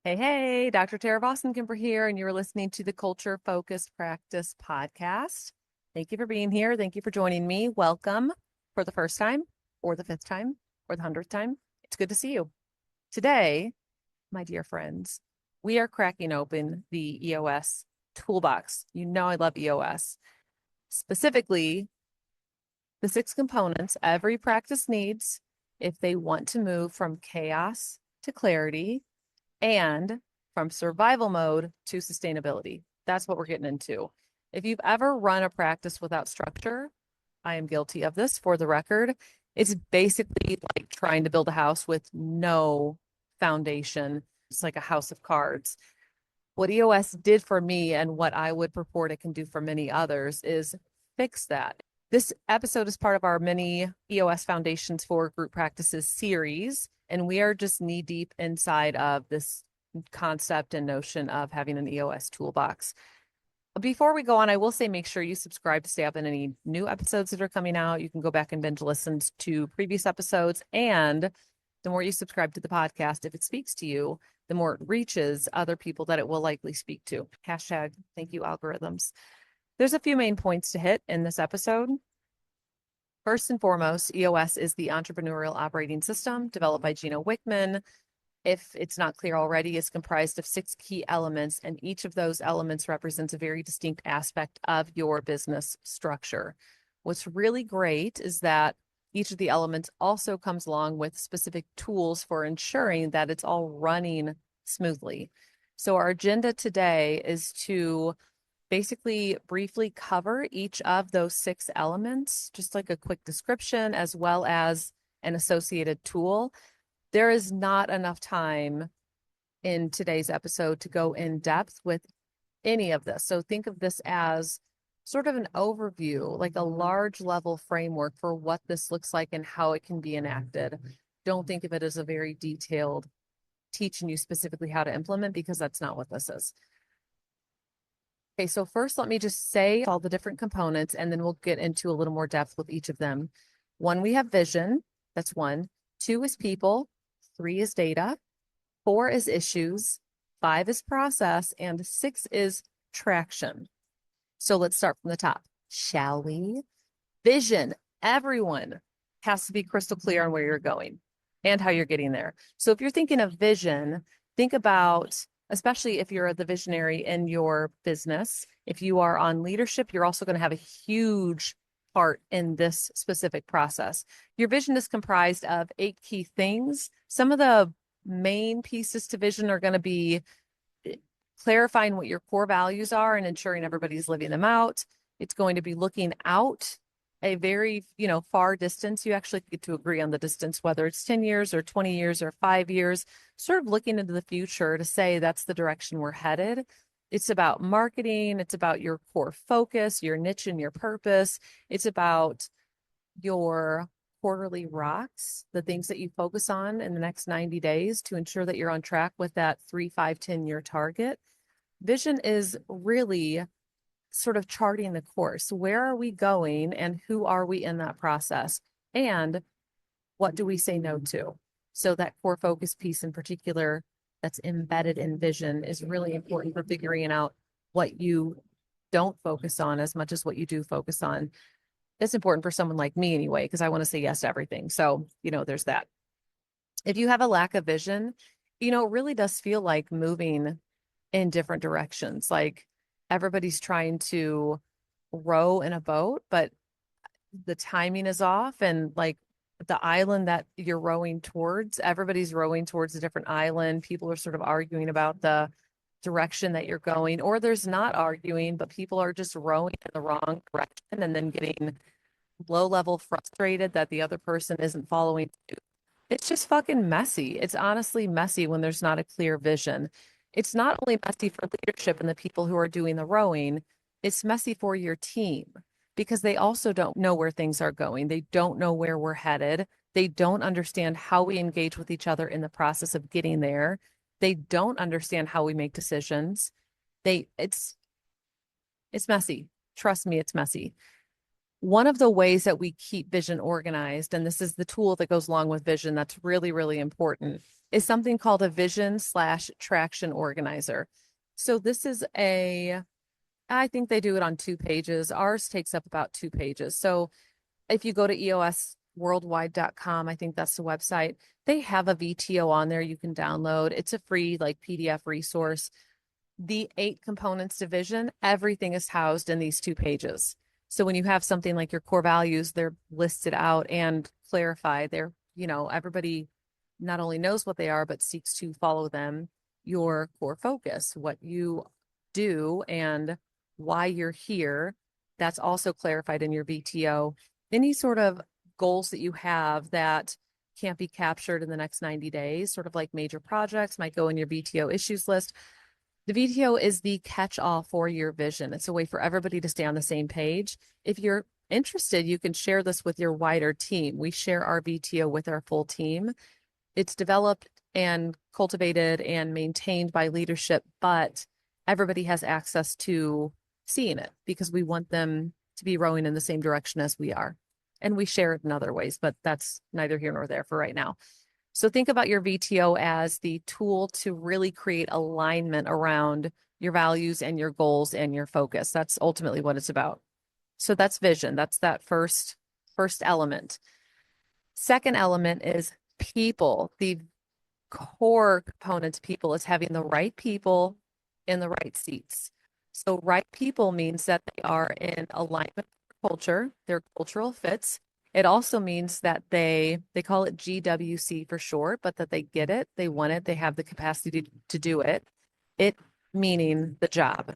Hey, Dr. Tara Vossen-Kimper here, and you're listening to the Culture Focused Practice podcast. Thank you for being here. Thank you for joining me. Welcome for the first time, or the fifth time, or the 100th time. It's good to see you. Today, my dear friends, we are cracking open the EOS Toolbox. You know I love EOS. Specifically, the 6 components every practice needs if they want to move from chaos to clarity and from survival mode to sustainability. That's what we're getting into. If you've ever run a practice without structure, I am guilty of this for the record. It's basically like trying to build a house with no foundation. It's like a house of cards. What EOS did for me and what I would purport it can do for many others is fix that. This episode is part of our mini EOS Foundations for Group Practices series, and we are just knee deep inside of this concept and notion of having an EOS toolbox. Before we go on, I will say make sure you subscribe to stay up on any new episodes that are coming out. You can go back and binge listen to previous episodes. And the more you subscribe to the podcast, if it speaks to you, the more it reaches other people that it will likely speak to. Hashtag thank you, algorithms. There's a few main points to hit in this episode. First and foremost, EOS is the Entrepreneurial Operating System developed by Gino Wickman. If it's not clear already, it's comprised of 6 key elements, and each of those elements represents a very distinct aspect of your business structure. What's really great is that each of the elements also comes along with specific tools for ensuring that it's all running smoothly. So our agenda today is to basically briefly cover each of those 6 elements, just like a quick description as well as an associated tool. There is not enough time in today's episode to go in depth with any of this. So think of this as sort of an overview, like a large level framework for what this looks like and how it can be enacted. Don't think of it as a very detailed teaching you specifically how to implement, because that's not what this is. Okay, so first let me just say all the different components, and then we'll get into a little more depth with each of them. 1, we have vision. That's 1. 2 is people. 3 is data. 4 is issues. 5 is process. And 6 is traction. So let's start from the top, shall we? Vision. Everyone has to be crystal clear on where you're going and how you're getting there. So if you're thinking of vision, think about, especially if you're the visionary in your business, if you are on leadership, you're also going to have a huge part in this specific process. Your vision is comprised of 8 key things. Some of the main pieces to vision are going to be clarifying what your core values are and ensuring everybody's living them out. It's going to be looking out a very, far distance. You actually get to agree on the distance, whether it's 10 years or 20 years or 5 years, sort of looking into the future to say that's the direction we're headed. It's about marketing. It's about your core focus, your niche and your purpose. It's about your quarterly rocks, the things that you focus on in the next 90 days to ensure that you're on track with that 3, 5, 10-year target. Vision is really sort of charting the course. Where are we going and who are we in that process? And what do we say no to? So that core focus piece in particular that's embedded in vision is really important for figuring out what you don't focus on as much as what you do focus on. It's important for someone like me anyway, because I want to say yes to everything. So, there's that. If you have a lack of vision, it really does feel like moving in different directions. Like everybody's trying to row in a boat, but the timing is off, and like the island that you're rowing towards, everybody's rowing towards a different island. People are sort of arguing about the direction that you're going, or there's not arguing, but people are just rowing in the wrong direction and then getting low level frustrated that the other person isn't following. It's just fucking messy. It's honestly messy when there's not a clear vision. It's not only messy for leadership and the people who are doing the rowing, it's messy for your team because they also don't know where things are going. They don't know where we're headed. They don't understand how we engage with each other in the process of getting there. They don't understand how we make decisions. It's messy. Trust me, it's messy. one of the ways that we keep vision organized, and this is the tool that goes along with vision that's really, really important, is something called a vision/traction organizer. So this is I think they do it on 2 pages. Ours takes up about 2 pages. So if you go to eosworldwide.com, I think that's the website, they have a VTO on there you can download. It's a free like PDF resource. The 8 components to vision, everything is housed in these 2 pages. So when you have something like your core values, they're listed out and clarified. Everybody not only knows what they are, but seeks to follow them. Your core focus, what you do and why you're here, that's also clarified in your VTO. Any sort of goals that you have that can't be captured in the next 90 days, sort of like major projects, might go in your VTO issues list. The VTO is the catch-all for your vision. It's a way for everybody to stay on the same page. If you're interested, you can share this with your wider team. We share our VTO with our full team. It's developed and cultivated and maintained by leadership, but everybody has access to seeing it because we want them to be rowing in the same direction as we are. And we share it in other ways, but that's neither here nor there for right now. So think about your VTO as the tool to really create alignment around your values and your goals and your focus. That's ultimately what it's about. So that's vision. That's that first element. Second element is people. The core component to people is having the right people in the right seats. So right people means that they are in alignment with culture, their cultural fits. It also means that they call it GWC for short, but that they get it, they want it, they have the capacity to do it. It meaning the job.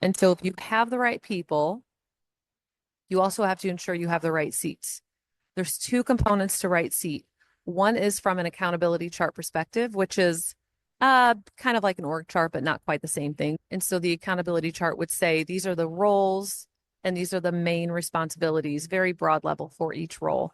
And so if you have the right people, you also have to ensure you have the right seats. There's 2 components to right seat. One is from an accountability chart perspective, which is kind of like an org chart, but not quite the same thing. And so the accountability chart would say these are the roles and these are the main responsibilities, very broad level for each role.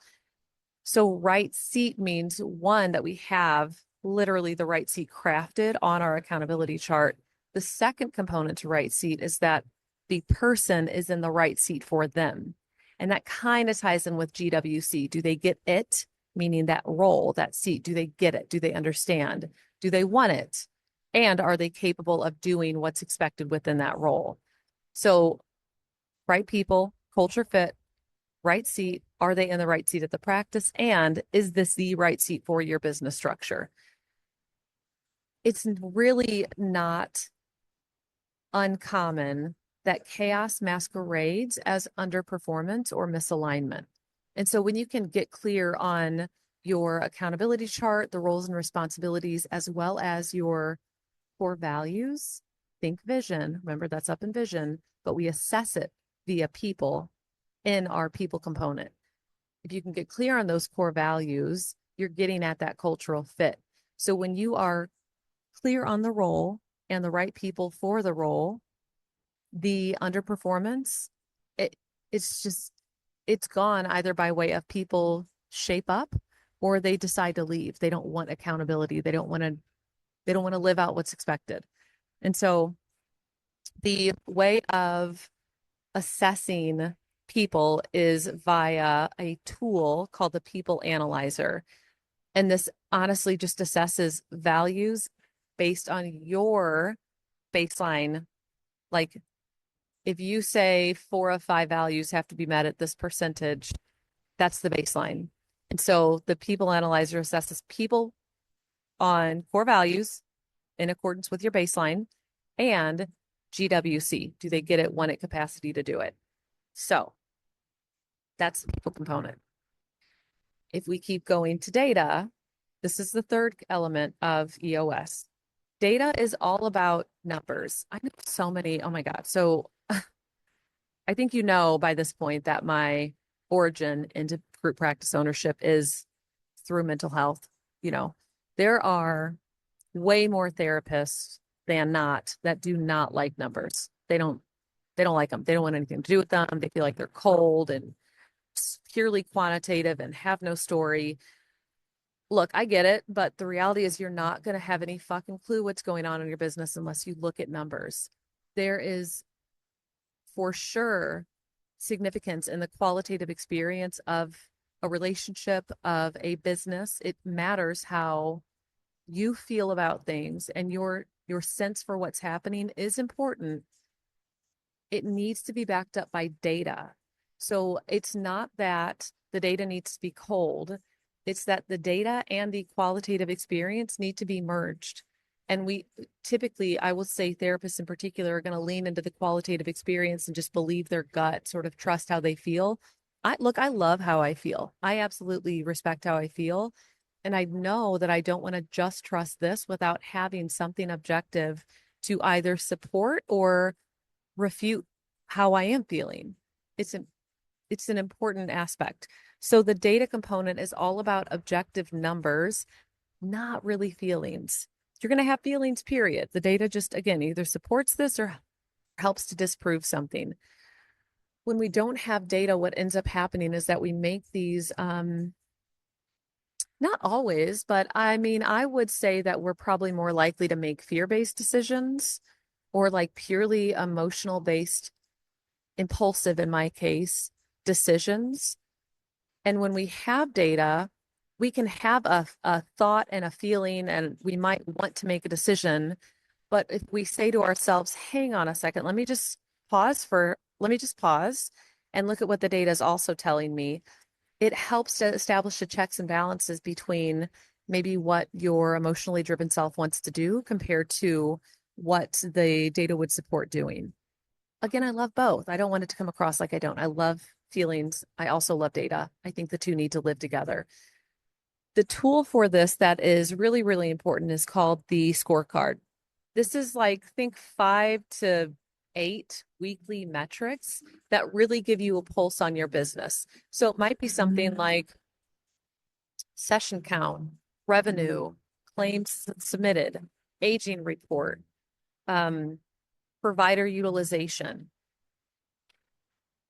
So right seat means, one, that we have literally the right seat crafted on our accountability chart. The second component to right seat is that the person is in the right seat for them. And that kind of ties in with GWC. Do they get it? Meaning that role, that seat. Do they get it? Do they understand? Do they want it? And are they capable of doing what's expected within that role? So right people, culture fit, right seat. Are they in the right seat at the practice? And is this the right seat for your business structure? It's really not uncommon that chaos masquerades as underperformance or misalignment. And so when you can get clear on your accountability chart, the roles and responsibilities, as well as your core values, think vision, remember that's up in vision, but we assess it via people in our people component. If you can get clear on those core values, you're getting at that cultural fit. So when you are clear on the role and the right people for the role, the underperformance, it's gone either by way of people shape up or they decide to leave. They don't want accountability. They don't want to live out what's expected. And so the way of assessing people is via a tool called the People Analyzer. And this honestly just assesses values based on your baseline. Like if you say 4 of 5 values have to be met at this percentage, that's the baseline. And so the People Analyzer assesses people on core values in accordance with your baseline and GWC. Do they get it, want it, capacity to do it? So that's the people component. If we keep going to data, this is the third element of EOS. Data is all about numbers. I know so many, oh my God. So I think you know by this point that my origin into group practice ownership is through mental health. There are way more therapists than not that do not like numbers. They don't like them. They don't want anything to do with them. They feel like they're cold and purely quantitative and have no story. Look, I get it, but the reality is you're not going to have any fucking clue what's going on in your business unless you look at numbers. There is for sure significance in the qualitative experience of a relationship, of a business. It matters how you feel about things, and your sense for what's happening is important. It needs to be backed up by data. So it's not that the data needs to be cold. It's that the data and the qualitative experience need to be merged. And we typically, I will say therapists in particular are going to lean into the qualitative experience and just believe their gut, sort of trust how they feel. I love how I feel. I absolutely respect how I feel. And I know that I don't want to just trust this without having something objective to either support or refute how I am feeling. It's an important aspect. So the data component is all about objective numbers, not really feelings. You're going to have feelings, period. The data just, again, either supports this or helps to disprove something. When we don't have data, what ends up happening is that we make these, not always, but I mean, I would say that we're probably more likely to make fear-based decisions or like purely emotional-based, impulsive in my case, decisions. And when we have data, we can have a thought and a feeling, and we might want to make a decision. But if we say to ourselves, hang on a second, let me just pause and look at what the data is also telling me. It helps to establish the checks and balances between maybe what your emotionally driven self wants to do compared to what the data would support doing. Again, I love both. I don't want it to come across like I don't. I love feelings. I also love data. I think the two need to live together. The tool for this that is really, really important is called the scorecard. This is like, think 5 to 8 weekly metrics that really give you a pulse on your business. So it might be something like session count, revenue, claims submitted, aging report, provider utilization,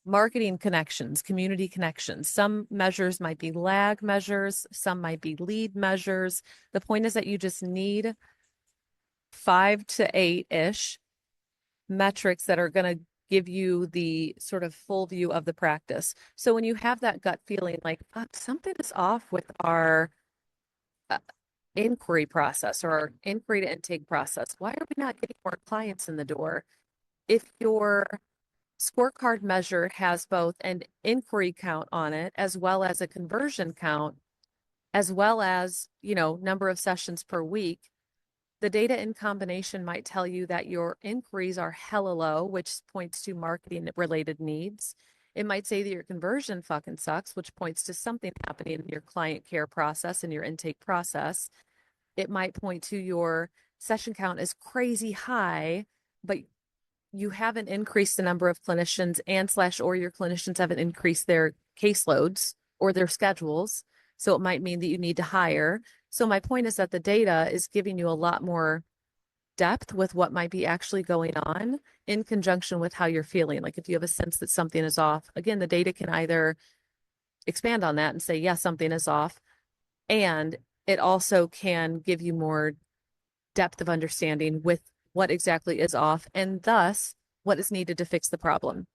marketing connections, community connections. Some measures might be lag measures, some might be lead measures. The point is that you just need 5 to 8-ish metrics that are going to give you the sort of full view of the practice. So when you have that gut feeling like something is off with our inquiry process or our inquiry to intake process, why are we not getting more clients in the door? If your scorecard measure has both an inquiry count on it as well as a conversion count, as well as, number of sessions per week, the data in combination might tell you that your inquiries are hella low, which points to marketing related needs. It might say that your conversion fucking sucks, which points to something happening in your client care process and your intake process. It might point to your session count is crazy high, but you haven't increased the number of clinicians or your clinicians haven't increased their caseloads or their schedules. So it might mean that you need to hire. So my point is that the data is giving you a lot more depth with what might be actually going on in conjunction with how you're feeling. Like if you have a sense that something is off, again, the data can either expand on that and say, yes, something is off. And it also can give you more depth of understanding with what exactly is off and thus what is needed to fix the problem.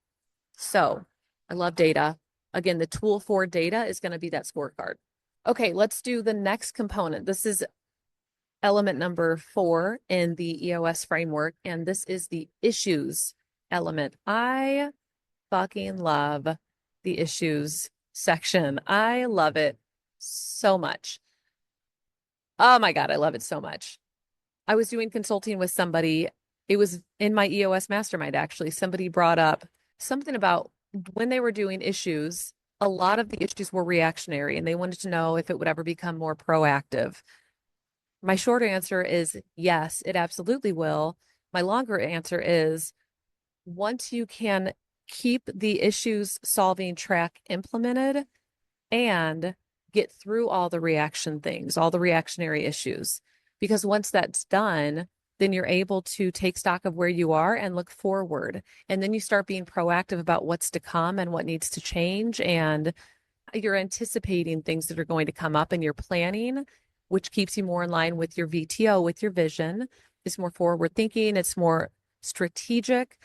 So I love data. Again, the tool for data is going to be that scorecard. Okay, let's do the next component. This is element number 4 in the EOS framework, and this is the issues element. I fucking love the issues section. I love it so much. Oh my God, I love it so much. I was doing consulting with somebody. It was in my EOS mastermind, actually. Somebody brought up something about when they were doing issues, a lot of the issues were reactionary, and they wanted to know if it would ever become more proactive. My short answer is yes, it absolutely will. My longer answer is once you can keep the issues solving track implemented and get through all the reaction things, all the reactionary issues, because once that's done, then you're able to take stock of where you are and look forward. And then you start being proactive about what's to come and what needs to change. And you're anticipating things that are going to come up and you're planning, which keeps you more in line with your VTO, with your vision. It's more forward thinking. It's more strategic.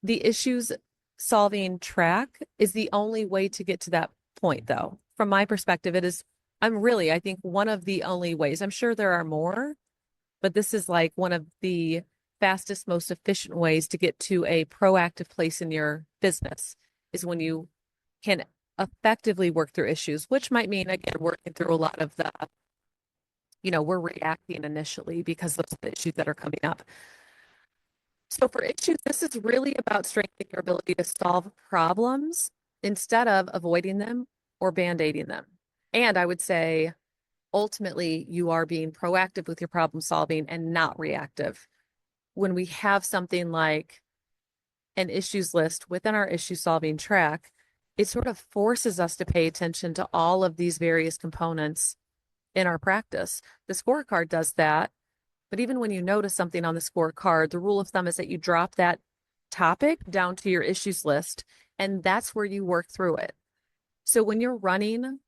The issues solving track is the only way to get to that point, though. From my perspective, I think one of the only ways. I'm sure there are more, but this is like one of the fastest, most efficient ways to get to a proactive place in your business is when you can effectively work through issues, which might mean, again, working through a lot of we're reacting initially because of the issues that are coming up. So for issues, this is really about strengthening your ability to solve problems instead of avoiding them or band-aiding them. And I would say, ultimately, you are being proactive with your problem solving and not reactive. When we have something like an issues list within our issue solving track, it sort of forces us to pay attention to all of these various components in our practice. The scorecard does that. But even when you notice something on the scorecard, the rule of thumb is that you drop that topic down to your issues list, and that's where you work through it. So when you're running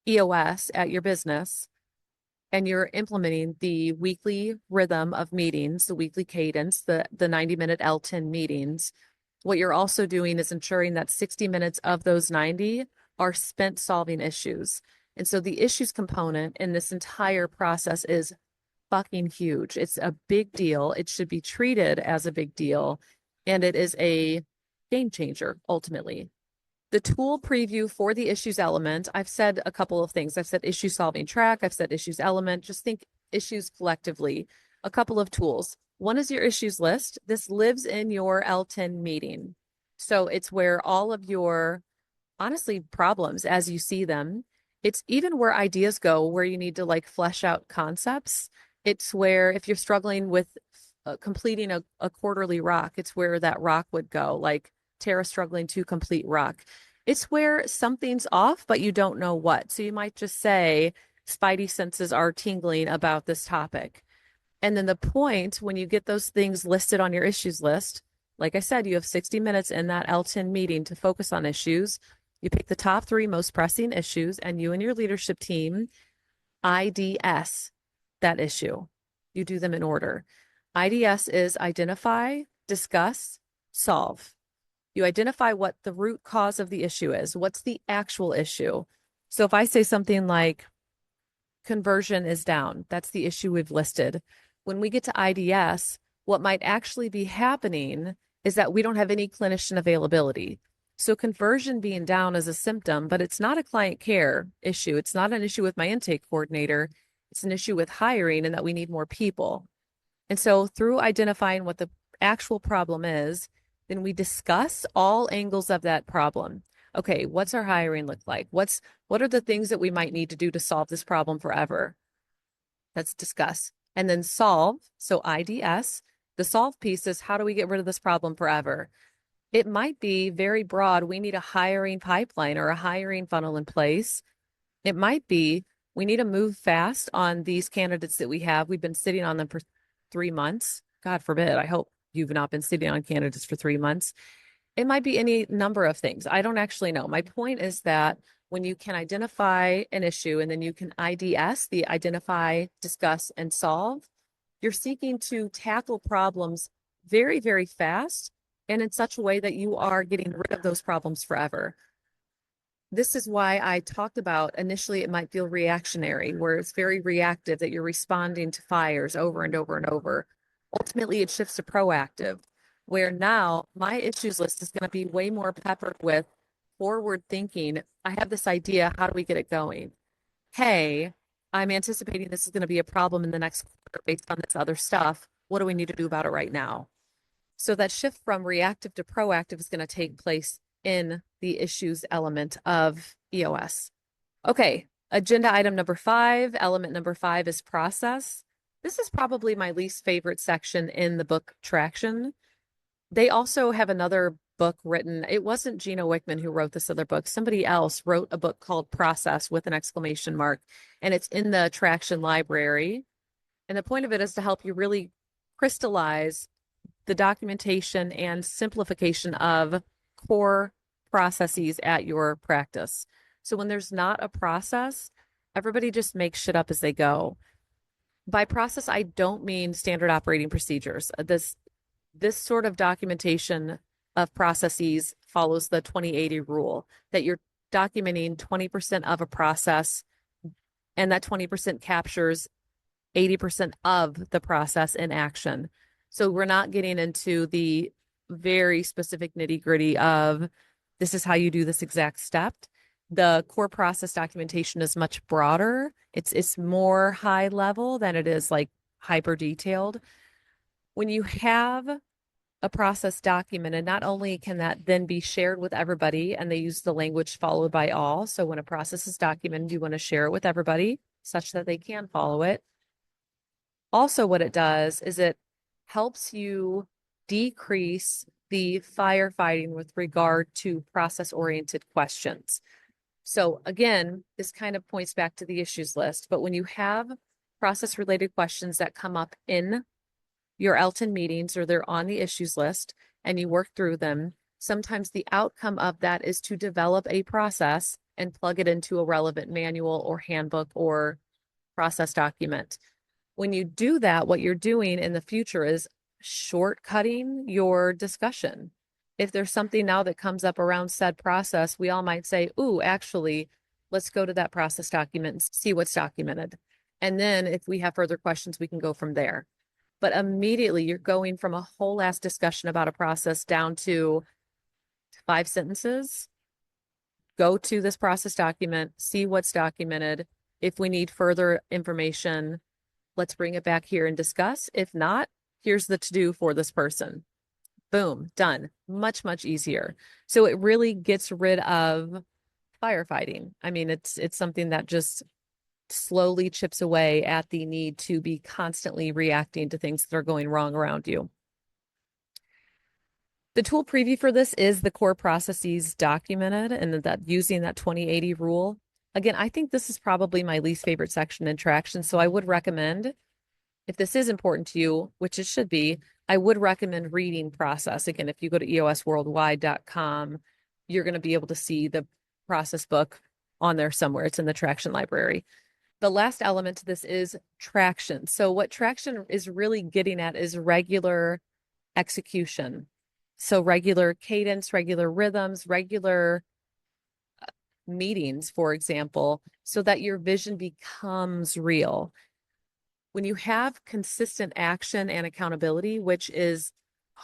EOS at your business and you're implementing the weekly rhythm of meetings, the weekly cadence, the 90-minute L10 meetings, what you're also doing is ensuring that 60 minutes of those 90 are spent solving issues. And so the issues component in this entire process is fucking huge. It's a big deal. It should be treated as a big deal. And it is a game changer, ultimately. The tool preview for the issues element, I've said a couple of things. I've said issue solving track. I've said issues element. Just think issues collectively. A couple of tools. One is your issues list. This lives in your L10 meeting. So it's where all of your, honestly, problems as you see them. It's even where ideas go, where you need to like flesh out concepts. It's where if you're struggling with completing a quarterly rock, it's where that rock would go, like Tara struggling to complete rock. It's where something's off, but you don't know what. So you might just say, spidey senses are tingling about this topic. And then the point, when you get those things listed on your issues list, like I said, you have 60 minutes in that L10 meeting to focus on issues. You pick the top 3 most pressing issues, and you and your leadership team IDS that issue. You do them in order. IDS is identify, discuss, solve. You identify what the root cause of the issue is. What's the actual issue? So if I say something like conversion is down, that's the issue we've listed. When we get to IDS, what might actually be happening is that we don't have any clinician availability. So conversion being down is a symptom, but it's not a client care issue. It's not an issue with my intake coordinator. It's an issue with hiring and that we need more people. And so through identifying what the actual problem is, then we discuss all angles of that problem. Okay, what's our hiring look like? What are the things that we might need to do to solve this problem forever? Let's discuss. And then solve. So IDS, the solve piece is how do we get rid of this problem forever? It might be very broad. We need a hiring pipeline or a hiring funnel in place. It might be we need to move fast on these candidates that we have. We've been sitting on them for 3 months. God forbid. I hope you've not been sitting on candidates for 3 months. It might be any number of things. I don't actually know. My point is that when you can identify an issue and then you can IDS, the identify, discuss, and solve, you're seeking to tackle problems very, very fast and in such a way that you are getting rid of those problems forever. This is why I talked about initially it might feel reactionary, where it's very reactive, that you're responding to fires over and over and over. Ultimately, it shifts to proactive, where now my issues list is going to be way more peppered with forward thinking. I have this idea. How do we get it going? Hey, I'm anticipating this is going to be a problem in the next quarter based on this other stuff. What do we need to do about it right now? So that shift from reactive to proactive is going to take place in the issues element of EOS. Okay, agenda item number 5, element number 5 is process. This is probably my least favorite section in the book Traction. They also have another book written. It wasn't Gino Wickman who wrote this other book. Somebody else wrote a book called Process with an exclamation mark, and it's in the Traction library. And the point of it is to help you really crystallize the documentation and simplification of core processes at your practice. So when there's not a process, everybody just makes shit up as they go. By process, I don't mean standard operating procedures. This sort of documentation of processes follows the 20/80 rule, that you're documenting 20% of a process, and that 20% captures 80% of the process in action. So we're not getting into the very specific nitty-gritty of this is how you do this exact step. The core process documentation is much broader. It's more high level than it is like hyper detailed. When you have a process documented, not only can that then be shared with everybody, and they use the language followed by all. So when a process is documented, you want to share it with everybody such that they can follow it. Also, what it does is it helps you decrease the firefighting with regard to process-oriented questions. So again, this kind of points back to the issues list, but when you have process-related questions that come up in your Elton meetings or they're on the issues list and you work through them, sometimes the outcome of that is to develop a process and plug it into a relevant manual or handbook or process document. When you do that, what you're doing in the future is shortcutting your discussion. If there's something now that comes up around said process, we all might say, ooh, actually, let's go to that process document and see what's documented. And then if we have further questions, we can go from there. But immediately you're going from a whole ass discussion about a process down to 5 sentences. Go to this process document, see what's documented. If we need further information, let's bring it back here and discuss. If not, here's the to-do for this person. Boom, done. Much, much easier. So it really gets rid of firefighting. I mean, it's something that just slowly chips away at the need to be constantly reacting to things that are going wrong around you. The tool preview for this is the core processes documented and that using that 20/80 rule. Again, I think this is probably my least favorite section in Traction. So I would recommend, if this is important to you, which it should be, I would recommend reading process. Again, if you go to eosworldwide.com, you're going to be able to see the process book on there somewhere. It's in the Traction library. The last element to this is traction. So what traction is really getting at is regular execution. So regular cadence, regular rhythms, regular meetings, for example, so that your vision becomes real. When you have consistent action and accountability, which is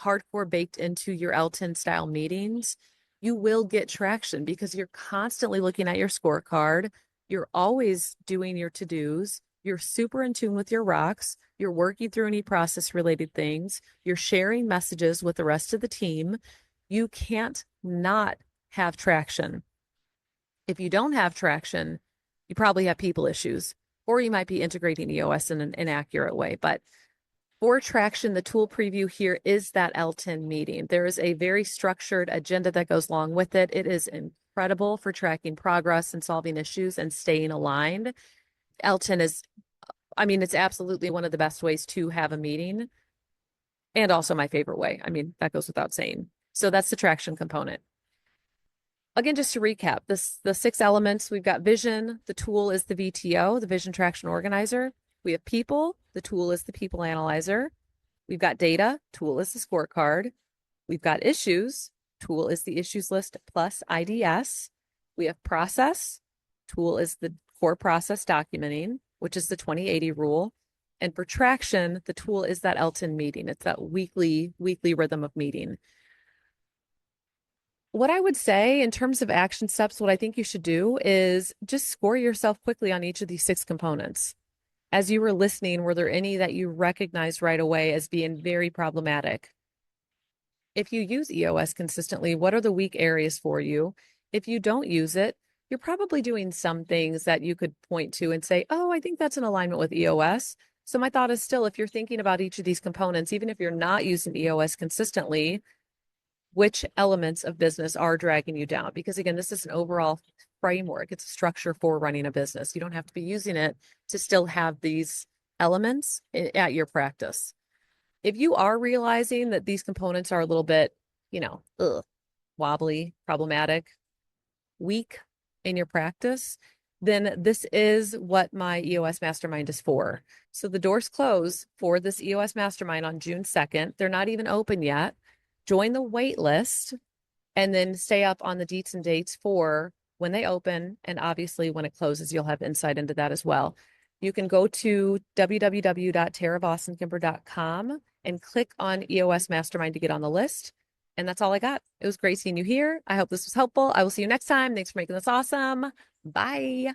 hardcore baked into your Elton style meetings, you will get traction because you're constantly looking at your scorecard. You're always doing your to-dos. You're super in tune with your rocks. You're working through any process related things. You're sharing messages with the rest of the team. You can't not have traction. If you don't have traction, you probably have people issues, or you might be integrating EOS in an inaccurate way. But for traction, the tool preview here is that Elton meeting. There is a very structured agenda that goes along with it. It is incredible for tracking progress and solving issues and staying aligned. Elton is, I mean, it's absolutely one of the best ways to have a meeting, and also my favorite way. I mean, that goes without saying. So that's the traction component. Again, just to recap, the 6 elements, we've got vision. The tool is the VTO, the Vision Traction Organizer. We have people. The tool is the People Analyzer. We've got data. Tool is the scorecard. We've got issues. Tool is the issues list plus IDS. We have process. Tool is the core process documenting, which is the 20/80 rule. And for traction, the tool is that Elton meeting. It's that weekly rhythm of meeting. What I would say in terms of action steps, what I think you should do is just score yourself quickly on each of these 6 components. As you were listening, were there any that you recognized right away as being very problematic? If you use EOS consistently, what are the weak areas for you? If you don't use it, you're probably doing some things that you could point to and say, oh, I think that's in alignment with EOS. So my thought is still, if you're thinking about each of these components, even if you're not using EOS consistently, which elements of business are dragging you down? Because again, this is an overall framework. It's a structure for running a business. You don't have to be using it to still have these elements at your practice. If you are realizing that these components are a little bit, wobbly, problematic, weak in your practice, then this is what my EOS Mastermind is for. So the doors close for this EOS Mastermind on June 2nd. They're not even open yet. join the wait list, and then stay up on the deets and dates for when they open. And obviously, when it closes, you'll have insight into that as well. You can go to www.taravossenkimber.com and click on EOS Mastermind to get on the list. And that's all I got. It was great seeing you here. I hope this was helpful. I will see you next time. Thanks for making this awesome. Bye.